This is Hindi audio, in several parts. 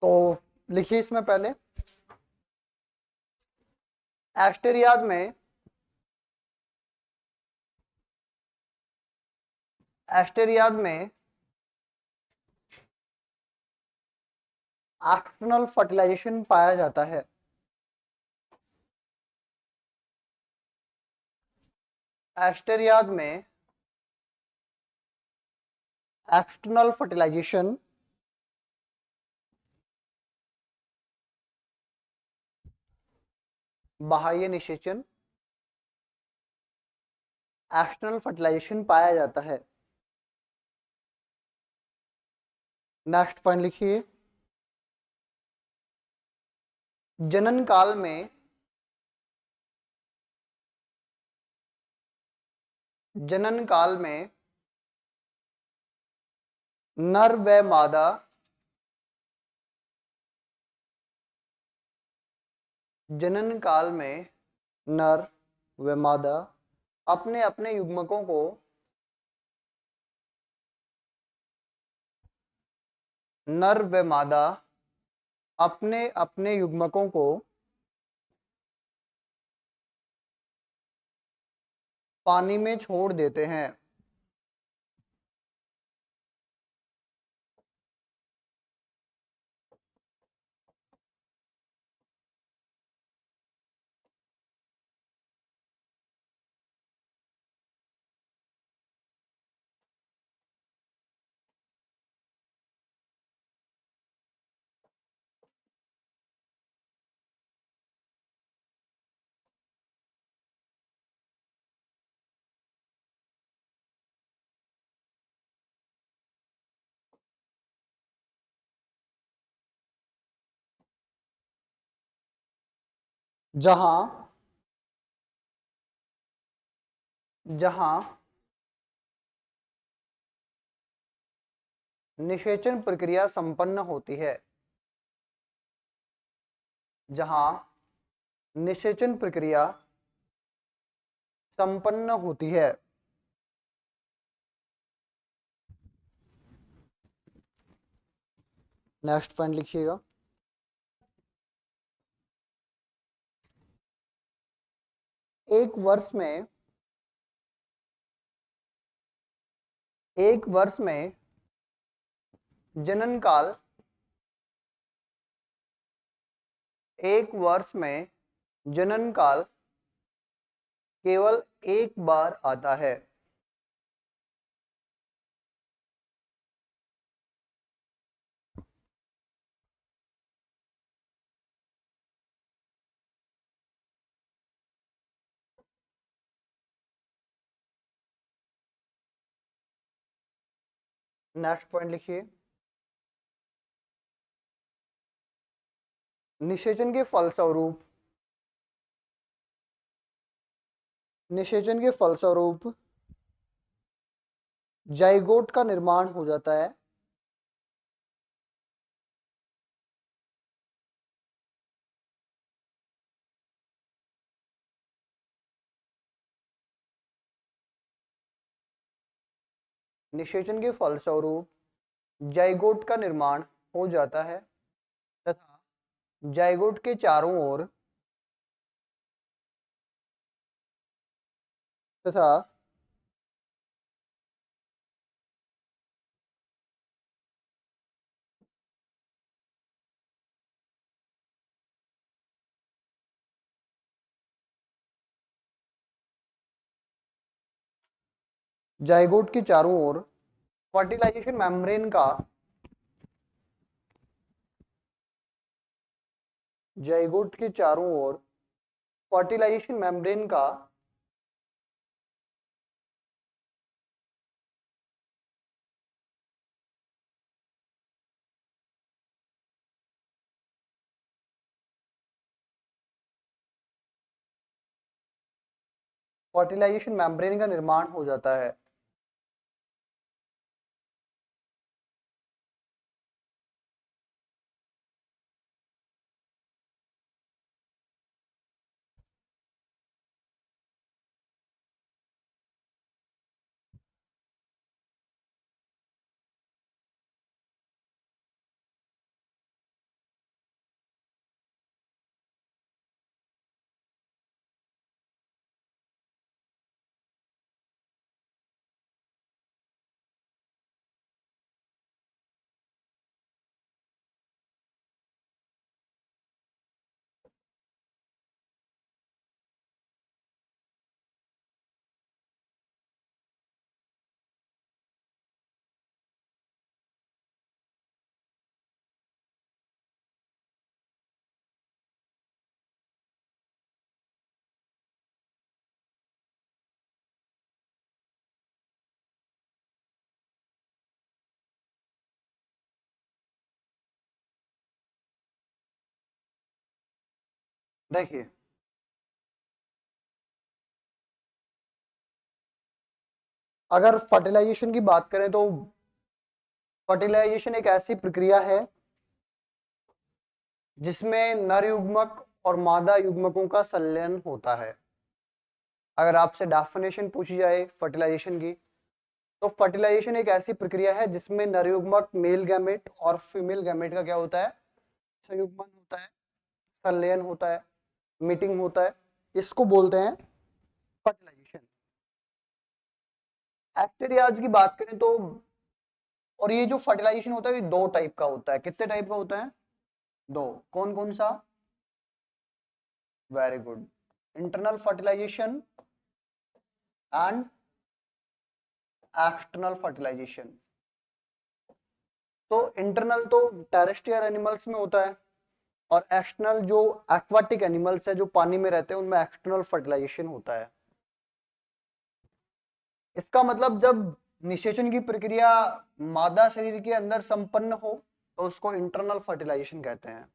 तो लिखिए इसमें पहले एस्टेरियाज में एस्टेरियाज में एक्सटर्नल फर्टिलाइजेशन पाया जाता है। एस्टेरियाज में एक्सटर्नल फर्टिलाइजेशन बाह्य निषेचन एक्सटर्नल फर्टिलाइजेशन पाया जाता है। नेक्स्ट पॉइंट लिखिए जनन काल में जनन काल में नर व मादा जनन काल में नर व मादा अपने अपने युग्मकों को नर व मादा अपने अपने युग्मकों को पानी में छोड़ देते हैं। जहां जहां निषेचन प्रक्रिया संपन्न होती है। जहां निषेचन प्रक्रिया संपन्न होती है। नेक्स्ट पॉइंट लिखिएगा एक वर्ष में एक वर्ष में जनन काल एक वर्ष में जनन काल केवल एक बार आता है। नेक्स्ट पॉइंट लिखिए निषेचन के फलस्वरूप निषेचन के फलस्वरूप जाइगोट का निर्माण हो जाता है। निषेचन के फलस्वरूप जाइगोट का निर्माण हो जाता है तथा जाइगोट के चारों ओर तथा जाइगोट के चारों ओर फर्टिलाइजेशन मेम्ब्रेन का जाइगोट के चारों ओर फर्टिलाइजेशन मेम्ब्रेन का फर्टिलाइजेशन मेम्ब्रेन का निर्माण हो जाता है। देखिए अगर फर्टिलाइजेशन की बात करें तो फर्टिलाइजेशन एक ऐसी प्रक्रिया है जिसमें नर युग्मक और मादा युग्मकों का संलयन होता है। अगर आपसे डेफिनेशन पूछी जाए फर्टिलाइजेशन की, तो फर्टिलाइजेशन एक ऐसी प्रक्रिया है जिसमें नर युग्मक मेल गैमेट और फीमेल गैमेट का क्या होता है, संयुग्मन होता है, संलयन होता है, मीटिंग होता है। इसको बोलते हैं फर्टिलाइजेशन। एक्टेरियाज की बात करें तो, और ये जो फर्टिलाइजेशन होता है ये दो टाइप का होता है। कितने टाइप का होता है? दो। कौन कौन सा? Very good. Internal fertilization and external fertilization. तो इंटरनल तो टेरेस्ट्रियल एनिमल्स में होता है, और एक्सटर्नल जो एक्वाटिक एनिमल्स है जो पानी में रहते हैं उनमें एक्सटर्नल फर्टिलाइजेशन होता है। इसका मतलब जब निषेचन की प्रक्रिया मादा शरीर के अंदर संपन्न हो तो उसको इंटरनल फर्टिलाइजेशन कहते हैं।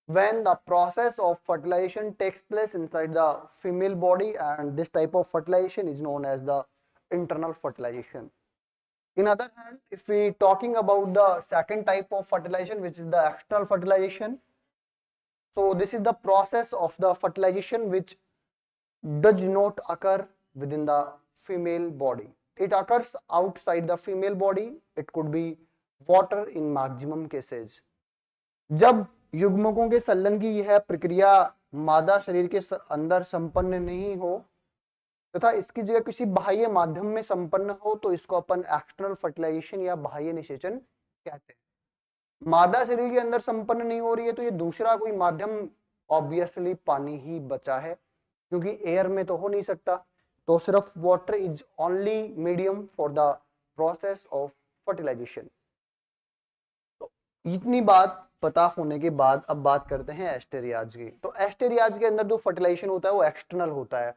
When the process of fertilization takes place inside the female body, and this type of fertilization is known as the internal fertilization. In other hand, if we talking about the second type of fertilization, which is the external fertilization, so this is the process of the fertilization which does not occur within the female body. It occurs outside the female body. It could be water in maximum cases. जब युग्मकों के संलयन की यह प्रक्रिया मादा शरीर के अंदर संपन्न नहीं हो तथा इसकी जगह किसी बाह्य माध्यम में संपन्न हो तो इसको अपन एक्सटर्नल फर्टिलाइजेशन या बाह्य निषेचन कहते हैं। मादा शरीर के अंदर संपन्न नहीं हो रही है तो ये दूसरा कोई माध्यम, ऑब्वियसली पानी ही बचा है, क्योंकि एयर में तो हो नहीं सकता। तो सिर्फ water is only medium for the process of fertilization. तो इतनी बात पता होने के बाद अब बात करते हैं एस्टेरियाज की। तो एस्टेरियाज के अंदर जो फर्टिलाइजेशन होता है वो एक्सटर्नल होता है,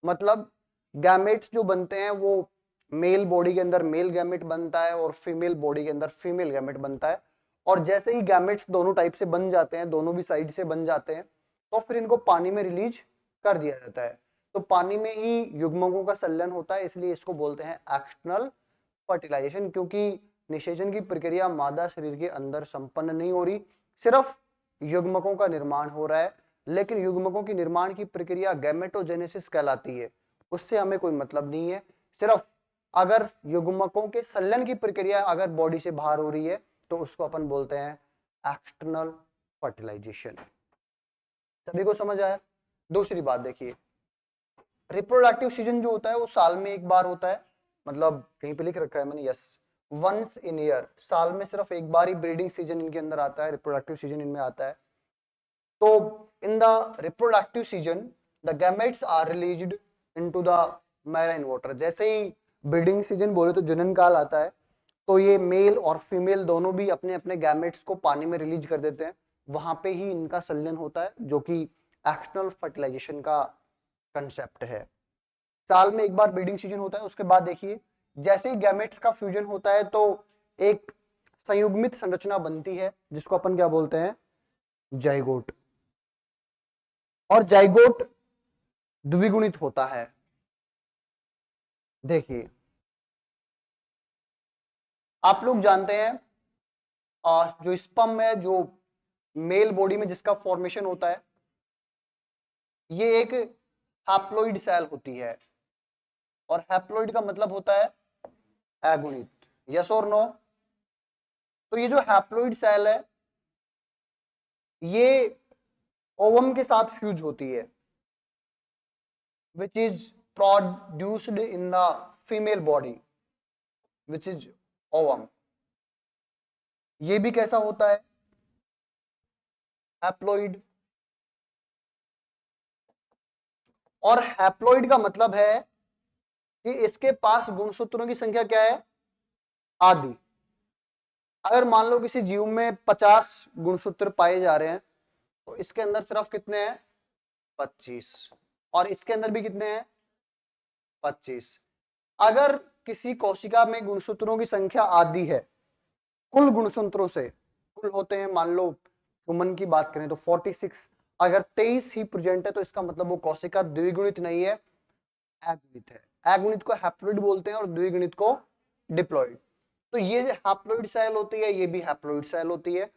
मतलब गैमेट्स जो बनते हैं वो मेल बॉडी के अंदर मेल गैमेट बनता है और फीमेल बॉडी के अंदर फीमेल गैमेट बनता है। और जैसे ही गैमेट्स दोनों टाइप से बन जाते हैं, दोनों भी साइड से बन जाते हैं, तो फिर इनको पानी में रिलीज कर दिया जाता है। तो पानी में ही युग्मकों का संलयन होता है, इसलिए इसको बोलते हैं एक्सटर्नल फर्टिलाइजेशन, क्योंकि निषेचन की प्रक्रिया मादा शरीर के अंदर संपन्न नहीं हो रही, सिर्फ युग्मकों का निर्माण हो रहा है। लेकिन युग्मकों की निर्माण की प्रक्रिया गैमेटोजेनेसिस कहलाती है, उससे हमें कोई मतलब नहीं है। सिर्फ अगर युग्मकों के संलयन की प्रक्रिया अगर बॉडी से बाहर हो रही है तो उसको अपन बोलते हैं एक्सटर्नल फर्टिलाइजेशन। सभी को समझ आया? दूसरी बात देखिए, रिप्रोडक्टिव सीजन जो होता है वो साल में एक बार होता है, मतलब कहीं पे लिख रखा है मैंने, यस, वंस इन ईयर, साल में सिर्फ एक बार ही ब्रीडिंग सीजन इनके अंदर आता है, रिप्रोडक्टिव सीजन इनमें आता है। तो in the reproductive season the gametes are released into the marine water. जैसे ही ब्रीडिंग सीजन बोले तो जनन काल आता है, तो ये मेल और फीमेल दोनों भी अपने अपने गैमेट्स को पानी में रिलीज कर देते हैं, वहां पे ही इनका संलयन होता है, जो कि एक्सटर्नल फर्टिलाइजेशन का कंसेप्ट है। साल में एक बार ब्रीडिंग सीजन होता है। उसके बाद देखिए जैसे ही गैमेट्स का फ्यूजन होता है तो एक संयुग्मित संरचना बनती है जिसको अपन क्या बोलते हैं, जाइगोट। और जाइगोट द्विगुणित होता है। देखिए आप लोग जानते हैं और जो स्पर्म है, जो मेल बॉडी में जिसका फॉर्मेशन होता है, ये एक हैप्लॉइड सेल होती है, और हैप्लॉइड का मतलब होता है अगुणित। यस और नो? तो ये जो हैप्लॉइड सेल है ये ओवम के साथ फ्यूज होती है, which is produced in the female body which is ovum. ये भी कैसा होता है, हैप्लॉइड। और हैप्लॉइड का मतलब है कि इसके पास गुणसूत्रों की संख्या क्या है, आदि। अगर मान लो किसी जीव में 50 गुणसूत्र पाए जा रहे हैं तो इसके अंदर सिर्फ कितने हैं, 25, और इसके अंदर भी कितने हैं, 25। अगर किसी कोशिका में गुणसूत्रों की संख्या आदि है, कुल गुणसूत्रों से, कुल होते हैं मान लो ह्यूमन की बात करें तो 46, अगर 23 ही प्रेजेंट है तो इसका मतलब वो कोशिका द्विगुणित नहीं है, अगुणित है। अगुणित को हैप्लोइड बोलते हैं और द्विगुणित को डिप्लॉइड। तो ये जो हैप्लोइड सेल होती है, ये भी हैप्लोइड सेल होती है।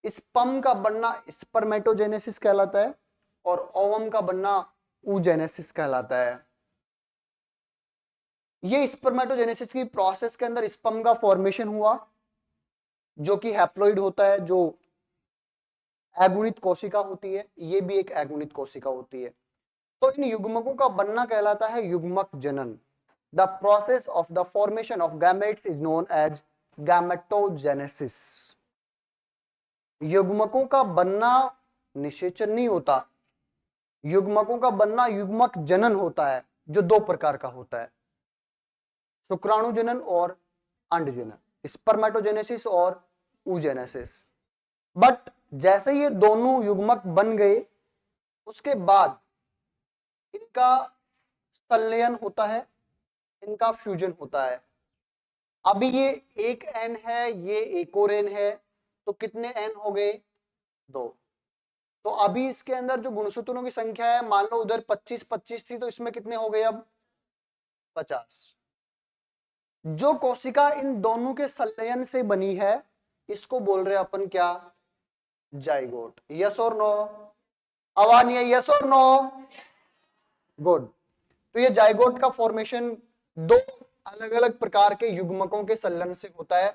स्पर्म का बनना स्पर्मेटोजेनेसिस कहलाता है और ओवम का बनना oogenesis कहलाता है। ये स्पर्मेटोजेनेसिस की प्रोसेस के अंदर स्पर्म का फॉर्मेशन हुआ जो कि हैप्लोइड होता है, जो अगुणित कोशिका होती है, ये भी एक अगुणित कोशिका होती है। तो इन युग्मकों का बनना कहलाता है युग्मक जनन। The process of the formation of gametes is known as gametogenesis. युग्मकों का बनना निषेचन नहीं होता, युग्मकों का बनना युग्मक जनन होता है, जो दो प्रकार का होता है, शुक्राणु जनन और अंड जनन, स्पर्मेटोजेनेसिस और oogenesis। बट जैसे ये दोनों युग्मक बन गए उसके बाद इनका संलयन होता है, इनका फ्यूजन होता है। अभी ये एक एन है, ये एक और एन है, तो कितने एन हो गए? 2। तो अभी इसके अंदर जो गुणसूत्रों की संख्या है, मान लो उधर 25 थी, तो इसमें कितने हो गए अब? 50। जो कोशिका इन दोनों के संलयन से बनी है इसको बोल रहे अपन क्या? जाइगोट। यस और नो? आवाज नहीं है, यस और नो? गुड। तो ये जाइगोट का फॉर्मेशन दो अलग अलग प्रकार के युग्मकों के संलयन से होता है।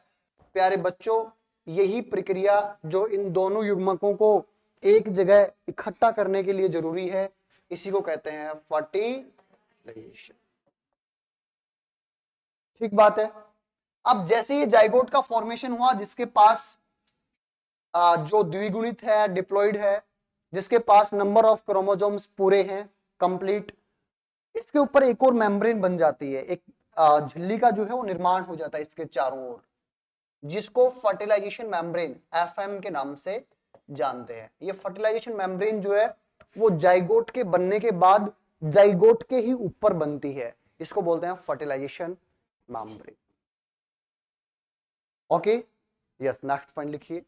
प्यारे बच्चों, यही प्रक्रिया जो इन दोनों युग्मकों को एक जगह इकट्ठा करने के लिए जरूरी है, इसी को कहते हैं फर्टिलाइजेशन। ठीक बात है। अब जैसे ये जाइगोट का फॉर्मेशन हुआ, जिसके पास जो द्विगुणित है, डिप्लॉइड है, जिसके पास नंबर ऑफ क्रोमोसोम्स पूरे हैं, कंप्लीट, इसके ऊपर एक और मेम्ब्रेन बन जाती है, एक झिल्ली का जो है वो निर्माण हो जाता है इसके चारों ओर, जिसको फर्टिलाइजेशन मेम्ब्रेन एफएम के नाम से जानते हैं। ये फर्टिलाइजेशन मेम्ब्रेन जो है वो जाइगोट के बनने के बाद जाइगोट के ही ऊपर बनती है, इसको बोलते हैं fertilization membrane. Okay, yes, next point लिखिए।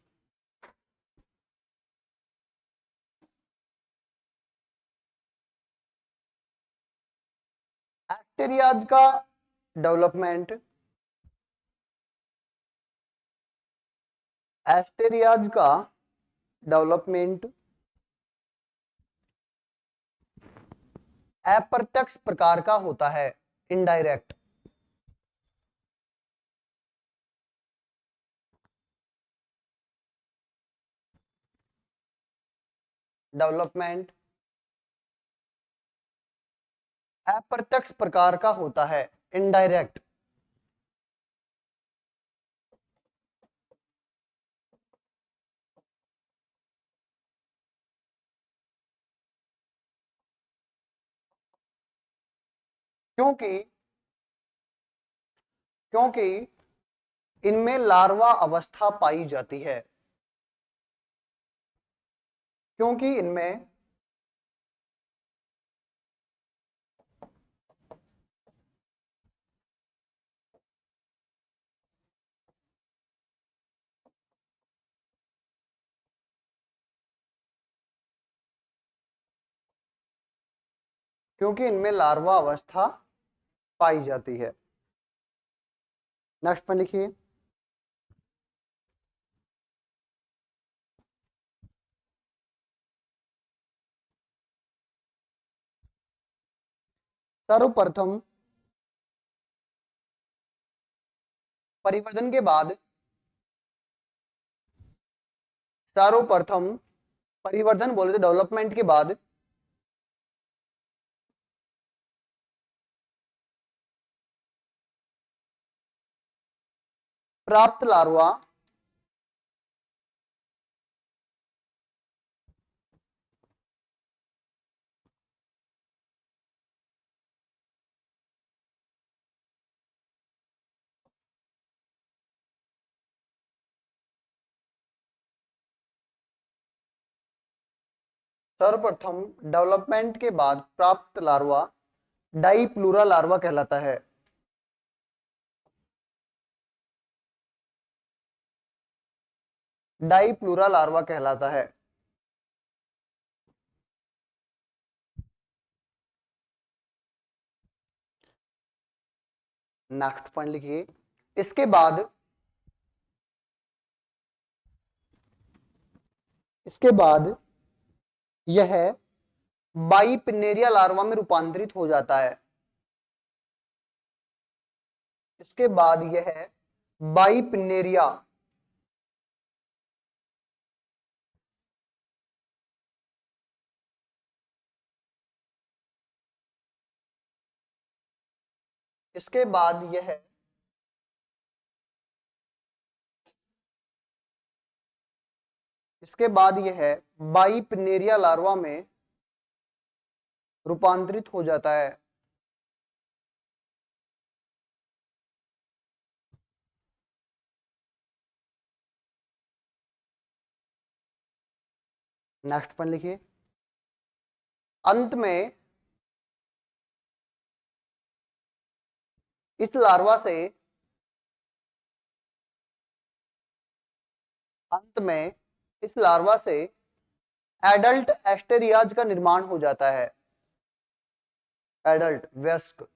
बैक्टीरियाज का डेवलपमेंट, एस्टेरियाज का डेवलपमेंट अप्रत्यक्ष प्रकार का होता है, इनडायरेक्ट। डेवलपमेंट अप्रत्यक्ष प्रकार का होता है, इनडायरेक्ट। क्योंकि क्योंकि इनमें लार्वा अवस्था पाई जाती है, क्योंकि इनमें क्योंकि इनमें लार्वा अवस्था पाई जाती है। नेक्स्ट पर लिखिए। सर्वप्रथम परिवर्धन के बाद, सर्वप्रथम परिवर्धन बोले तो डेवलपमेंट के बाद प्राप्त लार्वा सर्वप्रथम डेवलपमेंट के बाद प्राप्त लार्वा डाईप्लूरा लार्वा कहलाता है। डाईप्लूरा लार्वा कहलाता है। नेक्स्ट पॉइंट लिखिए। इसके बाद यह बाइपिनेरिया लार्वा में रूपांतरित हो जाता है। इसके बाद यह बाइपिनेरिया इसके बाद यह बाइपिनेरिया लार्वा में रूपांतरित हो जाता है। नेक्स्ट पॉइंट लिखिए। अंत में इस लार्वा से एडल्ट एस्टेरियाज का निर्माण हो जाता है। एडल्ट वयस्क,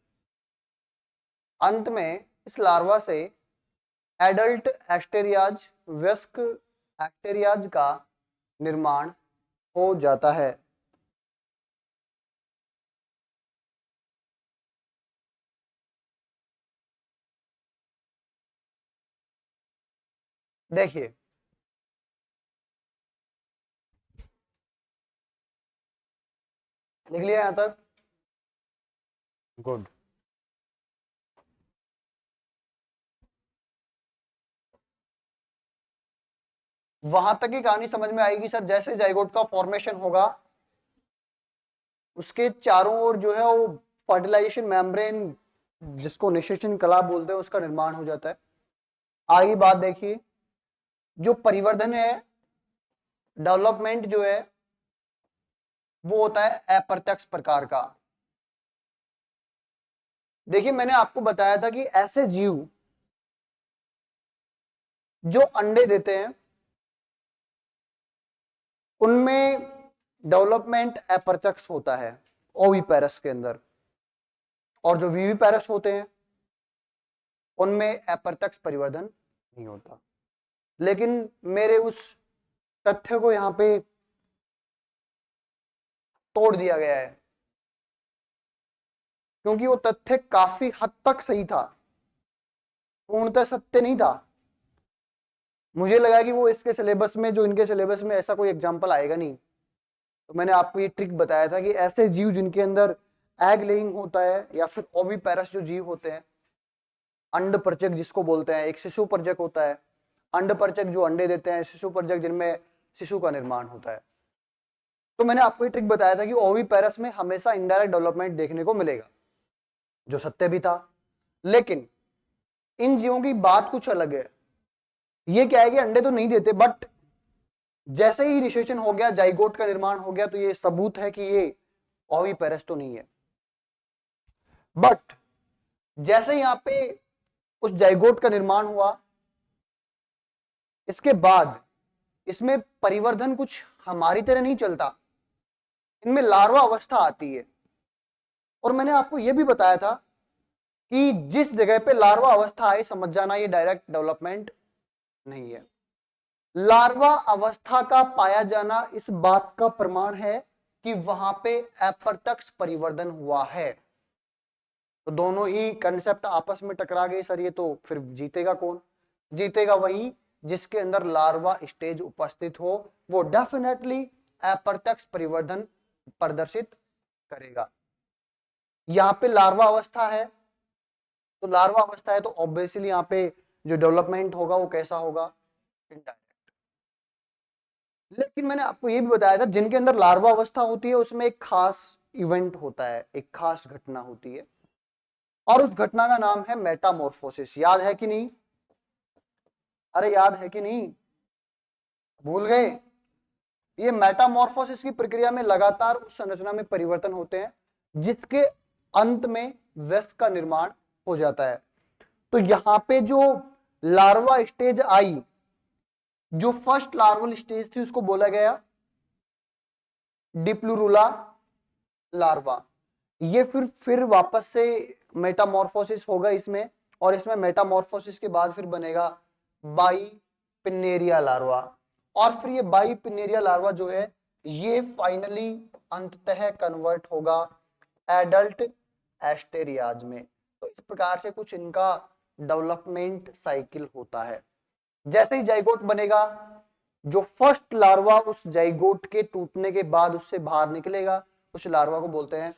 अंत में इस लार्वा से एडल्ट एस्टेरियाज वयस्क एस्टेरियाज का निर्माण हो जाता है। देखिए लिख लिया यहां तक? गुड। वहां तक की कहानी समझ में आएगी सर। जैसे जाइगोट का फॉर्मेशन होगा उसके चारों ओर जो है वो फर्टिलाइजेशन मेम्ब्रेन, जिसको निषेचन कला बोलते हैं, उसका निर्माण हो जाता है। आगे बात देखिए, जो परिवर्धन है, डेवलपमेंट जो है वो होता है अप्रत्यक्ष प्रकार का। देखिए मैंने आपको बताया था कि ऐसे जीव जो अंडे देते हैं उनमें डेवलपमेंट अप्रत्यक्ष होता है ओविपेरस के अंदर, और जो विविपेरस होते हैं उनमें अप्रत्यक्ष परिवर्धन नहीं होता। लेकिन मेरे उस तथ्य को यहां पे तोड़ दिया गया है, क्योंकि वो तथ्य काफी हद तक सही था, पूर्णतः सत्य नहीं था। मुझे लगा कि वो इसके सिलेबस में, जो इनके सिलेबस में ऐसा कोई एग्जाम्पल आएगा नहीं, तो मैंने आपको ये ट्रिक बताया था कि ऐसे जीव जिनके अंदर एग लेइंग होता है या फिर ओविपेरस जो जीव होते हैं, अंड परचक जिसको बोलते हैं, एक शिशु परचक होता है, अंड परचक जो अंडे देते हैं, शिशु परचक जिनमें शिशु का निर्माण होता है। तो मैंने आपको ये ट्रिक बताया था कि ओविपेरस में हमेशा इनडायरेक्ट डेवलपमेंट देखने को मिलेगा, जो सत्य भी था। लेकिन इन जीवों की बात कुछ अलग है। ये क्या है कि अंडे तो नहीं देते, बट जैसे ही निषेचन हो गया, जाइगोट का निर्माण हो गया, तो ये सबूत है कि ये ओविपेरस तो नहीं है। बट जैसे यहां पे उस जाइगोट का निर्माण हुआ, इसके बाद इसमें परिवर्धन कुछ हमारी तरह नहीं चलता, इनमें लार्वा अवस्था आती है। और मैंने आपको यह भी बताया था कि जिस जगह पे लार्वा अवस्था आए, समझ जाना ये डायरेक्ट डेवलपमेंट नहीं है। लार्वा अवस्था का पाया जाना इस बात का प्रमाण है कि वहां पे अप्रत्यक्ष परिवर्धन हुआ है। तो दोनों ही कंसेप्ट आपस में टकरा गए सर, ये तो फिर जीतेगा कौन? जीतेगा वही जिसके अंदर लार्वा स्टेज उपस्थित हो, वो डेफिनेटली अप्रत्यक्ष परिवर्धन प्रदर्शित करेगा। यहां पे लार्वा अवस्था है, तो लार्वा अवस्था है तो ऑब्वियसली यहां पे जो डेवलपमेंट होगा वो कैसा होगा? इनडायरेक्ट। लेकिन मैंने आपको ये भी बताया था, जिनके अंदर लार्वा अवस्था होती है उसमें एक खास इवेंट होता है, एक खास घटना होती है, और उस घटना का नाम है मेटामॉर्फोसिस। याद है कि नहीं? अरे याद है कि नहीं? भूल गए? ये मेटामॉर्फोसिस की प्रक्रिया में लगातार उस संरचना में परिवर्तन होते हैं जिसके अंत में वयस्क का निर्माण हो जाता है। तो यहां पे जो लार्वा स्टेज आई, जो फर्स्ट लार्वल स्टेज थी, उसको बोला गया डिप्लूरुला लार्वा। ये फिर वापस से मेटामॉर्फोसिस होगा इसमें, और इसमें मेटामॉर्फोसिस के बाद फिर बनेगा बाइपिनेरिया लार्वा, और फिर ये बाइपिनेरिया लार्वा जो है ये फाइनली अंततः कन्वर्ट होगा एडल्ट एस्टेरियाज में। तो इस प्रकार से कुछ इनका डेवलपमेंट साइकिल होता है। जैसे ही जाइगोट बनेगा, जो फर्स्ट लार्वा उस जाइगोट के टूटने के बाद उससे बाहर निकलेगा, उस लार्वा को बोलते हैं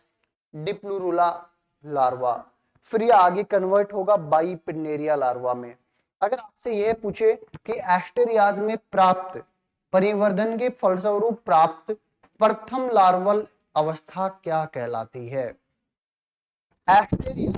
डिप्लूरुला लार्वा। फिर ये आगे कन्वर्ट होगा बाइपिनेरिया लार्वा में। अगर आपसे यह पूछे कि एस्टेरियाज में प्राप्त परिवर्धन के फलस्वरूप प्राप्त प्रथम लार्वल अवस्था क्या कहलाती है? एस्टेरिया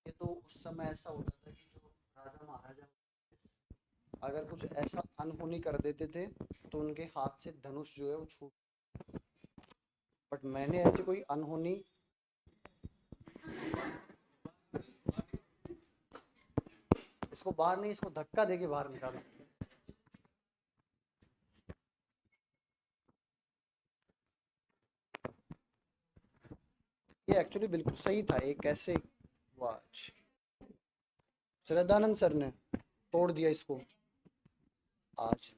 ये तो उस समय ऐसा होता था कि जो राजा महाराजा अगर कुछ ऐसा अनहोनी कर देते थे तो उनके हाथ से धनुष जो है वो छूट, बट मैंने ऐसी कोई अनहोनी इसको बाहर नहीं, इसको धक्का देके बाहर निकालो। ये एक्चुअली बिल्कुल सही था, एक कैसे वॉच श्रद्धानंद सर ने तोड़ दिया इसको आज।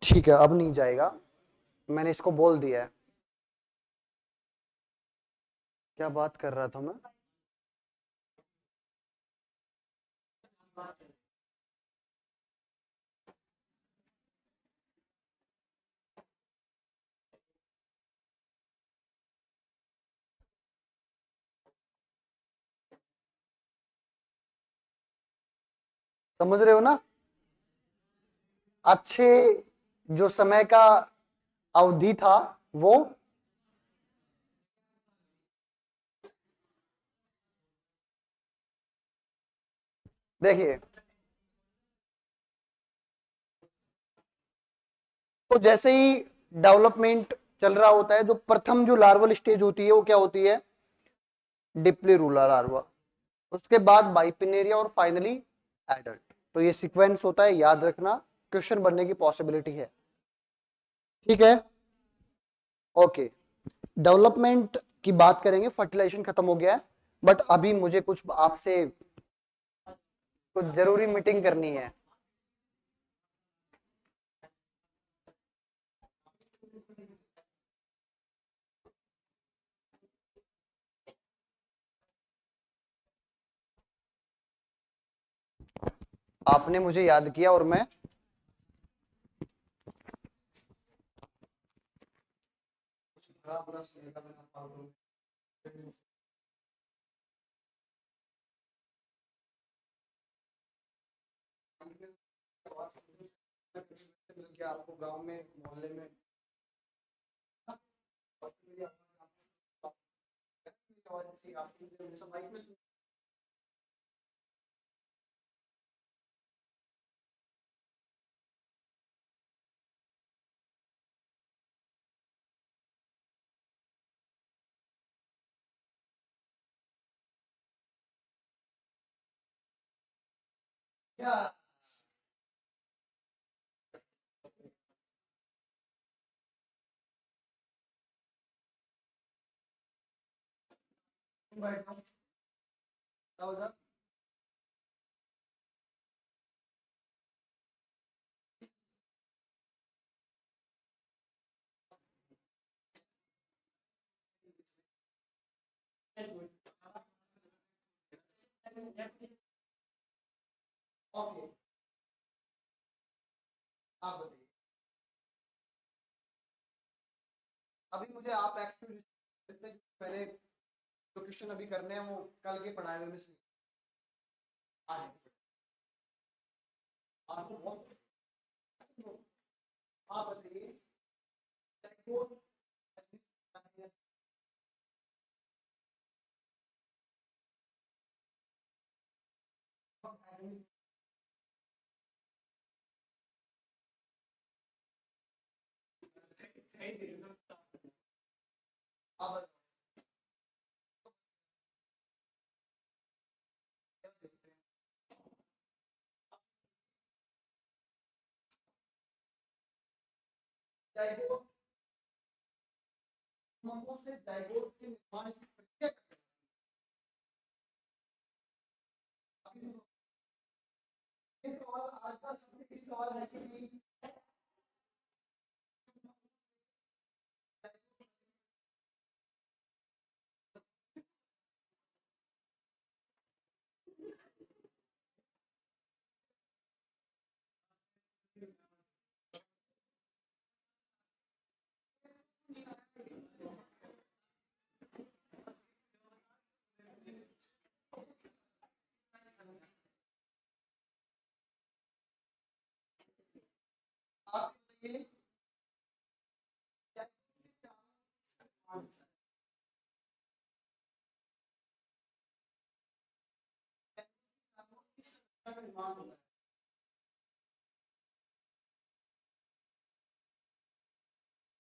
ठीक है, अब नहीं जाएगा, मैंने इसको बोल दिया है। क्या बात कर रहा था मैं? समझ रहे हो ना? अच्छे जो समय का अवधि था वो देखिए, तो जैसे ही डेवलपमेंट चल रहा होता है, जो प्रथम जो लार्वल स्टेज होती है वो क्या होती है? डिप्लीरूला लार्वा, उसके बाद बाइपिनेरिया और फाइनली एडल्ट। तो ये सीक्वेंस होता है, याद रखना, क्वेश्चन बनने की पॉसिबिलिटी है। ठीक है, ओके। डेवलपमेंट की बात करेंगे, फर्टिलाइजेशन खत्म हो गया है, बट अभी मुझे कुछ आपसे कुछ जरूरी मीटिंग करनी है। आपने मुझे याद किया और मैं आपको गांव में मोहल्ले में क्या बैठा हूँ, क्या होगा? ओके, आप बताइए। अभी मुझे आप एक्चुअली पहले जो क्वेश्चन अभी करने हैं वो कल के पढ़ाए हुए में से आज आपको बहुत, आप बताइए। जाइगोट से जाइगोट के निर्माण की प्रक्रिया ये सवाल आज का सबसे सवाल है कि आप ये आप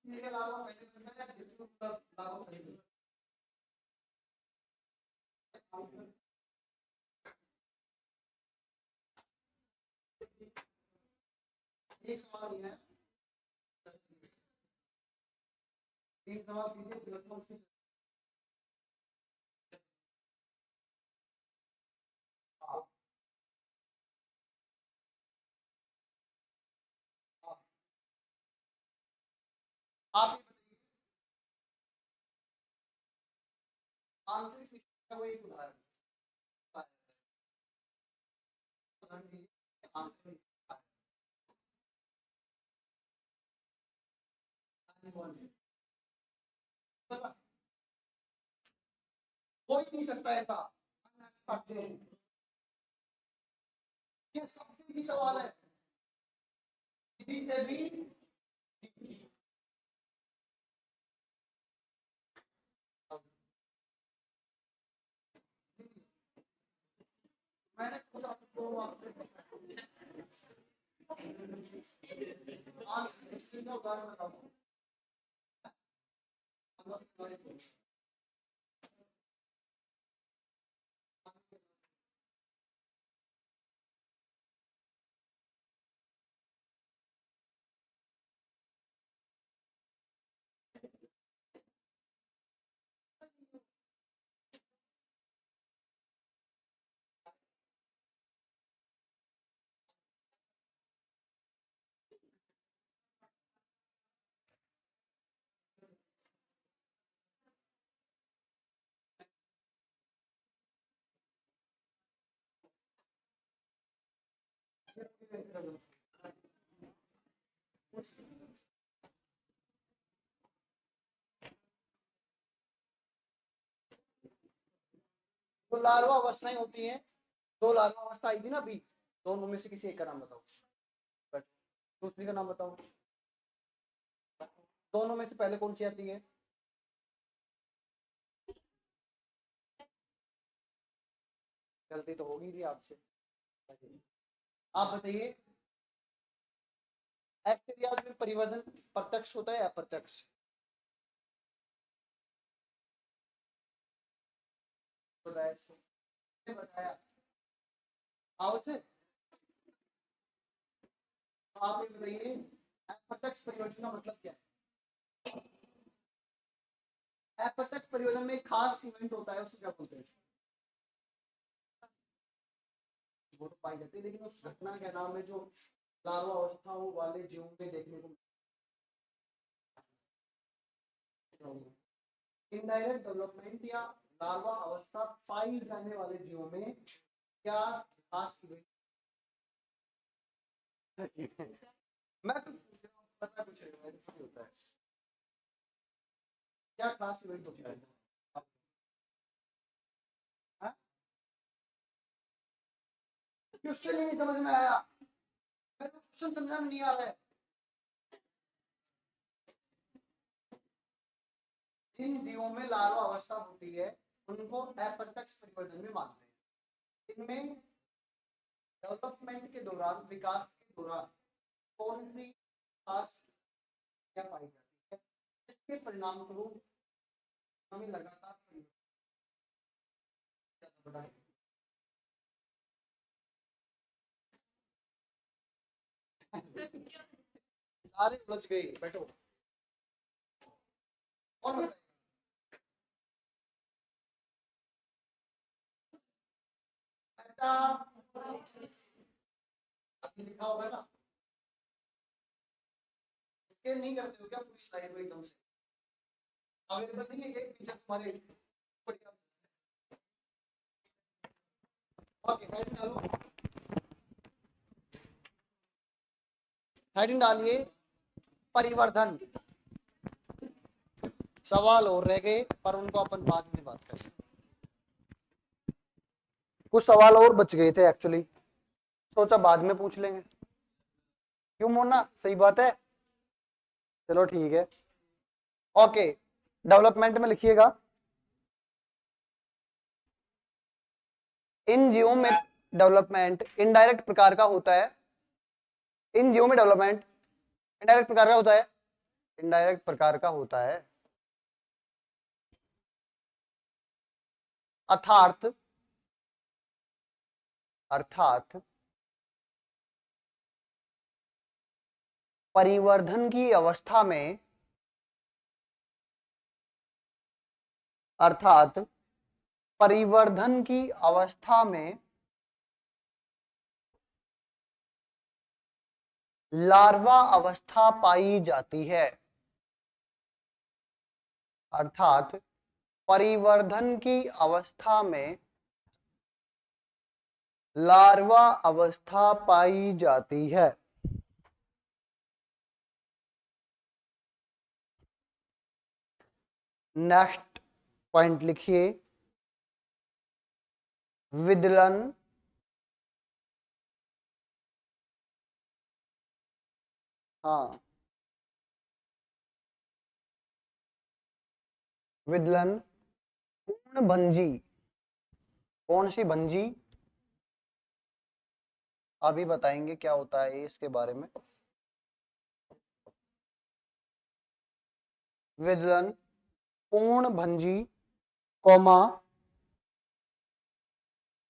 इसके अलावा पहले करना है बिल्कुल लागू करेंगे एक सवाल ये है तीन सवाल सीधे इलेक्ट्रॉन से आप आंतरिक शिक्षा का वो एक उदाहरण दीजिए आंतरिक हो ही नहीं सकता ऐसा ये सबसे ही सवाल है किसी से भी मैंने खुद आपको उदाहरण बताऊं तो लार्वा अवस्थाएं होती हैं दो लार्वा अवस्था आई थी ना अभी दोनों में से किसी एक का नाम बताओ दूसरी का नाम बताओ दोनों में से पहले कौन सी आती है गलती तो होगी थी आपसे आप बताइए बैक्टीरिया में परिवर्तन प्रत्यक्ष होता है या अप्रत्यक्ष बताया आओ से आप ये बताइए अप्रत्यक्ष परिवर्तन का मतलब क्या है अप्रत्यक्ष परिवर्तन में एक खास इवेंट होता है उसे क्या बोलते हैं वो तो पाई जाती है, लेकिन उस घटना का नाम है जो लार्वा अवस्था वाले जीवों में देखने को मिलता है। इनडायरेक्ट डेवलपमेंट या लार्वा अवस्था पाई जाने वाले जीवों में क्या खास मैं तो पूछ रहा हूँ, पता कुछ होता है, क्या खास इवेंट होता है? क्वेश्चन ही नहीं समझ में आया, मेरे को क्वेश्चन समझ में नहीं आ रहा है। जिन जीवों में लार्वा अवस्था होती है उनको अप्रत्यक्ष परिवर्तन में मानते हैं। इनमें डेवलपमेंट के दौरान, विकास के दौरान कौन सी खास क्या पाई जाती है, इसके परिणाम स्वरूप हमें लगातार परिवर्तन। सारे उलझ गए, बैठो और बताइए। बेटा अभी लिखा होगा ना, स्कैन नहीं करते हो क्या पूरी स्लाइड को एकदम से? अवेलेबल नहीं है क्या फीचर तुम्हारे? ओके, हेडिंग डालो, हेडिंग डालिए परिवर्धन। सवाल और रह गए पर उनको अपन बाद में बात करेंगे, कुछ सवाल और बच गए थे एक्चुअली, सोचा बाद में पूछ लेंगे। क्यों मोना, सही बात है, चलो ठीक है। ओके, डेवलपमेंट में लिखिएगा, इन जीवों में डेवलपमेंट इनडायरेक्ट प्रकार का होता है। इन जीवों में डेवलपमेंट इनडायरेक्ट प्रकार का होता है, इनडायरेक्ट प्रकार का होता है, अर्थात अर्थात परिवर्धन की अवस्था में, अर्थात परिवर्धन की अवस्था में लार्वा अवस्था पाई जाती है, अर्थात परिवर्धन की अवस्था में लार्वा अवस्था पाई जाती है। नेक्स्ट पॉइंट लिखिए, विदलन, हाँ, विदलन पूर्ण भंजी, कौन सी भंजी, अभी बताएंगे क्या होता है इसके बारे में। विदलन पूर्ण भंजी, कौमा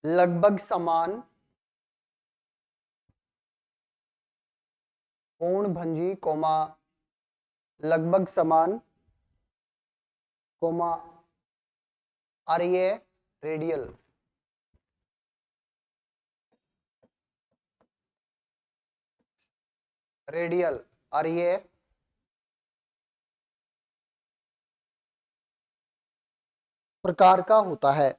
लगभग समान, पूर्ण भंजी कौमा लगभग समान, कौमा आर्य रेडियल, रेडियल आर्य प्रकार का होता है।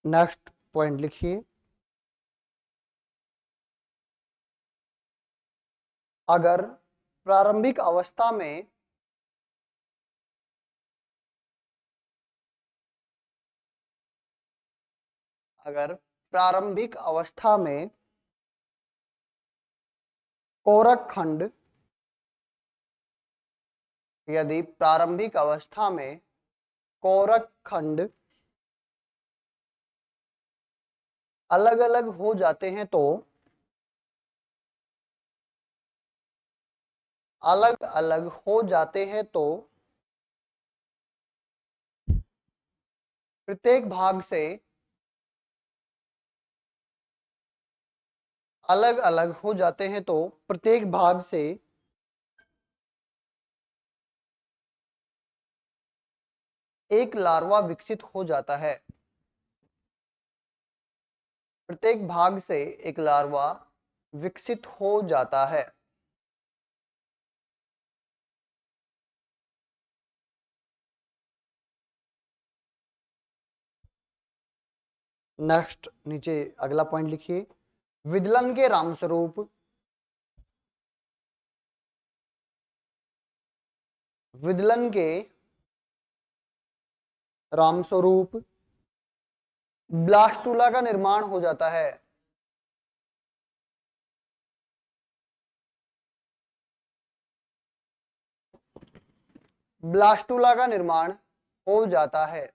नेक्स्ट पॉइंट लिखिए, अगर प्रारंभिक अवस्था में अगर प्रारंभिक अवस्था में कोरक खंड, यदि प्रारंभिक अवस्था में कोरक खंड अलग अलग हो जाते हैं तो अलग अलग हो जाते हैं तो प्रत्येक भाग से अलग अलग हो जाते हैं तो प्रत्येक भाग से एक लार्वा विकसित हो जाता है। प्रत्येक भाग से एक लार्वा विकसित हो जाता है। नेक्स्ट नीचे अगला पॉइंट लिखिए। विदलन के रामस्वरूप, विदलन के रामस्वरूप ब्लास्टुला का निर्माण हो जाता है। ब्लास्टुला का निर्माण हो जाता है।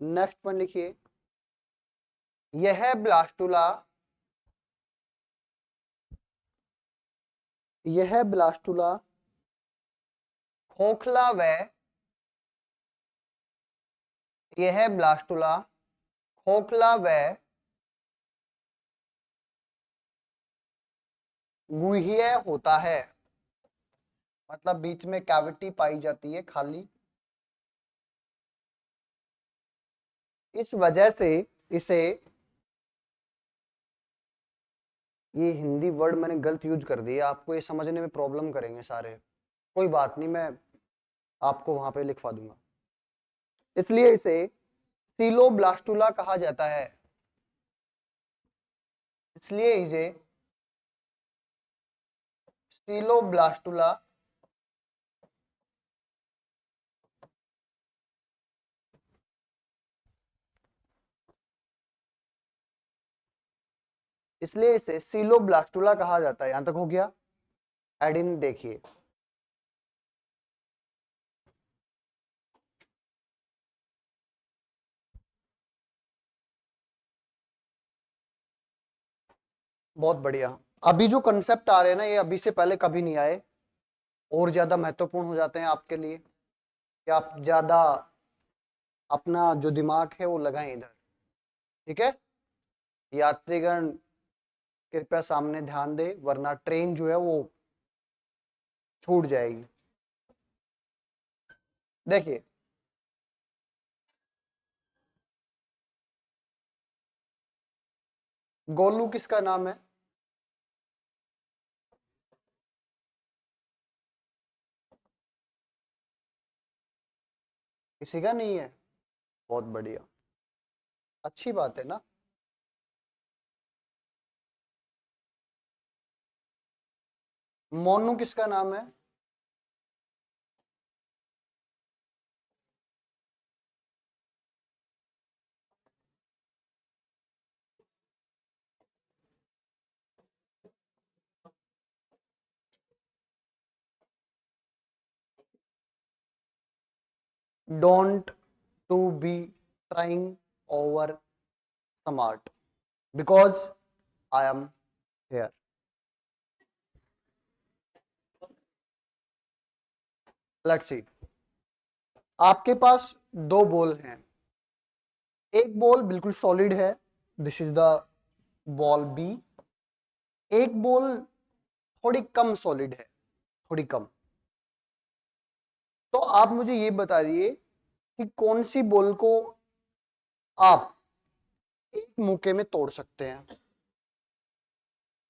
नेक्स्ट पॉइंट लिखिए। यह ब्लास्टुला, यह ब्लास्टुला खोखला व, यह ब्लास्टुला खोखला व गुह्य होता है। मतलब बीच में कैविटी पाई जाती है खाली। इस वजह से इसे, ये हिंदी वर्ड मैंने गलत यूज कर दिया, आपको ये समझने में प्रॉब्लम करेंगे सारे। कोई बात नहीं, मैं आपको वहां पे लिखवा दूंगा। इसलिए इसे सीलोब्लास्टुला कहा जाता है। इसलिए इसे सीलोब्लास्टुला इसलिए इसे सीलोब्लास्टुला कहा जाता है। यहां तक हो गया। एडिन देखिए, बहुत बढ़िया। अभी जो कंसेप्ट आ रहे हैं ना, ये अभी से पहले कभी नहीं आए, और ज्यादा महत्वपूर्ण हो जाते हैं आपके लिए कि आप ज्यादा अपना जो दिमाग है वो लगाएं इधर। ठीक है, यात्रीगण कृपया सामने ध्यान दें, वरना ट्रेन जो है वो छूट जाएगी। देखिए, गोलू किसका नाम है? किसी का नहीं है? बहुत बढ़िया, अच्छी बात है ना। मोनू किसका नाम है? Don't to be trying over smart because I am here. Let's see, आपके पास दो बॉल हैं। एक बॉल बिल्कुल सॉलिड है, this is the ball B. एक बॉल थोड़ी कम सॉलिड है, थोड़ी कम। तो आप मुझे ये बताइए कि कौन सी बॉल को आप एक मुक्के में तोड़ सकते हैं?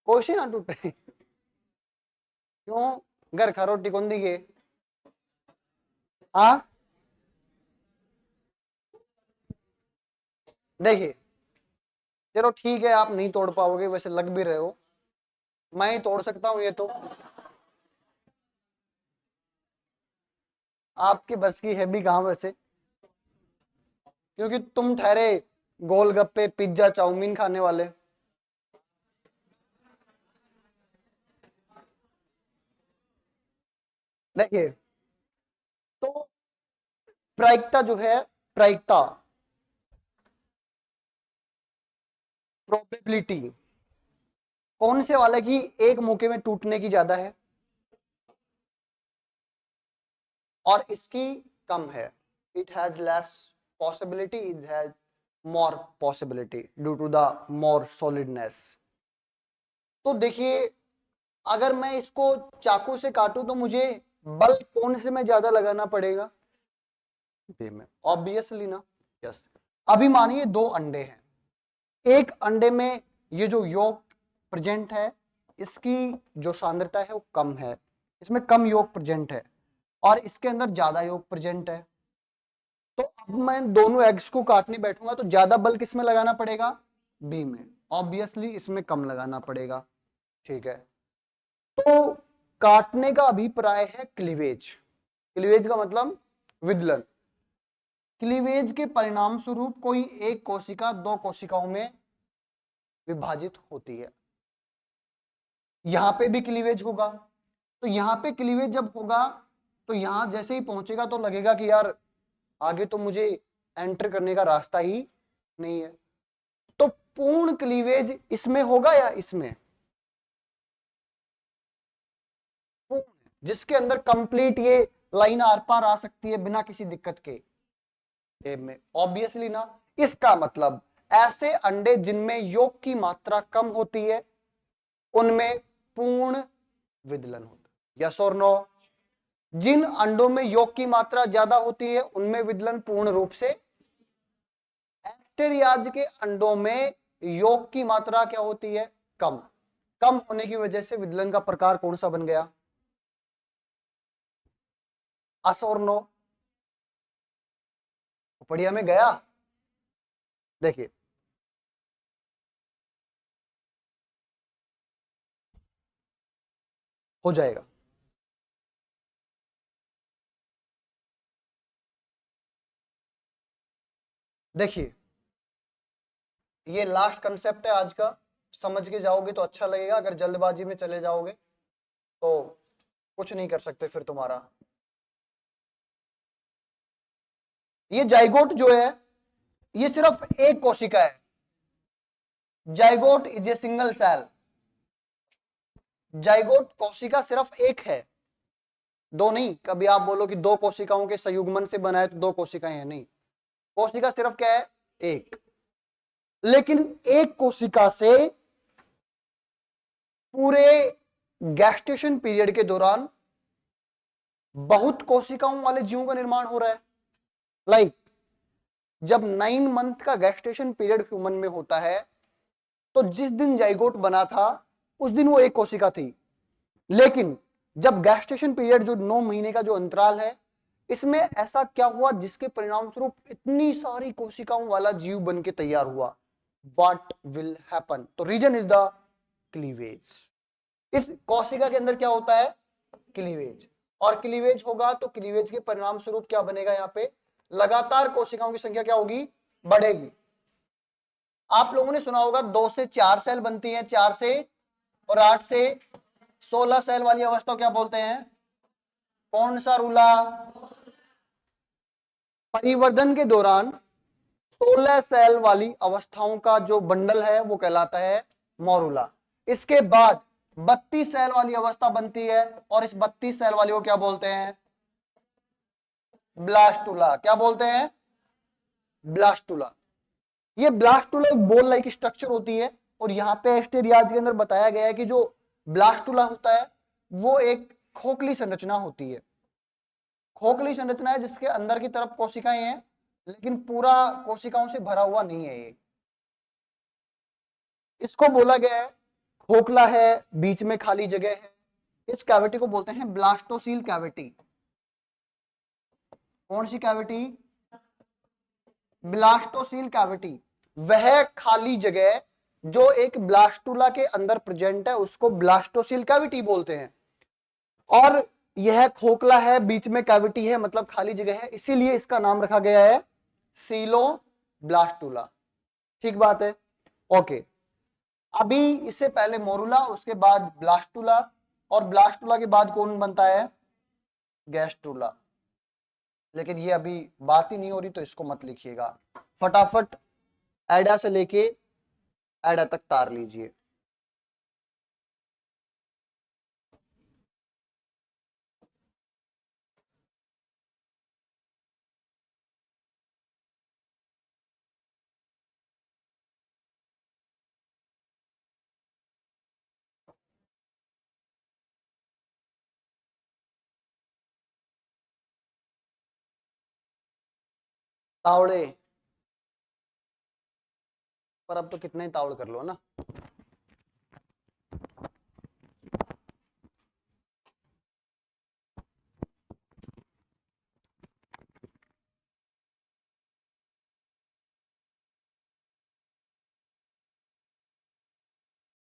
कोशिश ना टूटे। क्यों? घर खा रोटी कौन दी गए? हाँ, देखिए, चलो ठीक है, आप नहीं तोड़ पाओगे, वैसे लग भी रहे हो। मैं ही तोड़ सकता हूं ये तो। आपकी बस की है भी कहां वैसे, क्योंकि तुम ठहरे गोलगप्पे पिज्जा चाउमीन खाने वाले। देखिए, तो प्रायिकता जो है, प्रायिकता, प्रोबेबिलिटी कौन से वाले की एक मौके में टूटने की ज्यादा है? और इसकी कम है, it has less possibility, it has more possibility due to the more solidness. तो देखिए, अगर मैं इसको चाकू से काटूं तो मुझे बल कौन से में ज्यादा लगाना पड़ेगा? बी में, ऑब्वियसली ना। यस। अभी मानिए दो अंडे हैं, एक अंडे में ये जो योग प्रेजेंट है, इसकी जो सांद्रता है वो कम है, इसमें कम योग प्रेजेंट है, और इसके अंदर ज्यादा योग प्रेजेंट है। तो अब मैं दोनों एग्स को काटने बैठूंगा तो ज्यादा बल किस में लगाना पड़ेगा? बी में, ऑब्वियसली इसमें कम लगाना पड़ेगा। ठीक है, तो काटने का अभिप्राय है क्लीवेज। क्लीवेज का मतलब विदलन। क्लीवेज के परिणाम स्वरूप कोई एक कोशिका दो कोशिकाओं में विभाजित होती है। यहां पे भी क्लीवेज होगा, तो यहां पे क्लीवेज जब होगा तो यहां जैसे ही पहुंचेगा तो लगेगा कि यार आगे तो मुझे एंटर करने का रास्ता ही नहीं है। तो पूर्ण क्लीवेज इसमें होगा या इसमें? पूर्ण, जिसके अंदर कंप्लीट ये लाइन आर पार आ सकती है बिना किसी दिक्कत के, ए में, ऑब्वियसली ना। इसका मतलब ऐसे अंडे जिनमें योग की मात्रा कम होती है उनमें पूर्ण विदलन होता है, यस और नो? जिन अंडों में योग की मात्रा ज्यादा होती है उनमें विदलन पूर्ण रूप से। एस्टेरियाज के अंडों में योग की मात्रा क्या होती है? कम। कम होने की वजह से विदलन का प्रकार कौन सा बन गया? अस और नो? बढ़िया में गया। देखिए, हो जाएगा। देखिए, ये लास्ट कंसेप्ट है आज का, समझ के जाओगे तो अच्छा लगेगा, अगर जल्दबाजी में चले जाओगे तो कुछ नहीं कर सकते फिर तुम्हारा। ये जाइगोट जो है ये सिर्फ एक कोशिका है। Zygote is a single cell. Zygote कोशिका सिर्फ एक है, दो नहीं। कभी आप बोलो कि दो कोशिकाओं के संयुग्मन से बना है तो दो कोशिकाएं हैं, नहीं। कोशिका सिर्फ क्या है? एक। लेकिन एक कोशिका से पूरे गैस्टेशन पीरियड के दौरान बहुत कोशिकाओं वाले जीवों का निर्माण हो रहा है। लाइक जब 9 मंथ का गैस्टेशन पीरियड ह्यूमन में होता है तो जिस दिन जाइगोट बना था उस दिन वो एक कोशिका थी। लेकिन जब गैस्टेशन पीरियड जो 9 महीने का जो अंतराल है, इसमें ऐसा क्या हुआ जिसके परिणाम स्वरूप इतनी सारी कोशिकाओं वाला जीव बन के तैयार हुआ? What will happen? तो रीजन इज द क्लीवेज। इस कोशिका के अंदर क्या होता है? क्लीवेज। और क्लीवेज होगा तो क्लीवेज के परिणाम स्वरूप क्या बनेगा? यहाँ पे लगातार कोशिकाओं की संख्या क्या होगी? बढ़ेगी। आप लोगों ने सुना होगा 2 से 4 सेल बनती हैं, 4 से और 8 से 16 सेल वाली अवस्था को क्या बोलते हैं? कौन सा रूला? परिवर्धन के दौरान 16 सेल वाली अवस्थाओं का जो बंडल है वो कहलाता है मोरूला। इसके बाद 32 सेल वाली अवस्था बनती है और इस 32 सेल वाली को क्या बोलते हैं? ब्लास्टुला। क्या बोलते हैं? ब्लास्टुला। ये ब्लास्टुला एक बॉल लाइक स्ट्रक्चर होती है, और यहाँ पे एस्टेरियाज के अंदर बताया गया है कि जो ब्लास्टुला होता है वो एक खोखली संरचना होती है। खोखली संरचना है जिसके अंदर की तरफ कोशिकाएं हैं, लेकिन पूरा कोशिकाओं से भरा हुआ नहीं है ये। इसको बोला गया है खोखला है, बीच में खाली जगह है। इस कैविटी को बोलते हैं ब्लास्टोसील कैविटी। कौन सी कैविटी? Blastocoel cavity. वह खाली जगह जो एक ब्लास्टुला के अंदर प्रेजेंट है उसको ब्लास्टोसील कैविटी बोलते हैं। और यह खोखला है, बीच में कैविटी है, मतलब खाली जगह है, इसीलिए इसका नाम रखा गया है सीलो ब्लास्टुला। ठीक बात है, ओके। अभी इससे पहले मोरुला, उसके बाद ब्लास्टुला, और ब्लास्टुला के बाद कौन बनता है? गैस्ट्रुला। लेकिन ये अभी बात ही नहीं हो रही तो इसको मत लिखिएगा, फटाफट एडा से लेके एडा तक तार लीजिए। तावड़े, पर अब तो कितना ही तावड़ कर लो ना।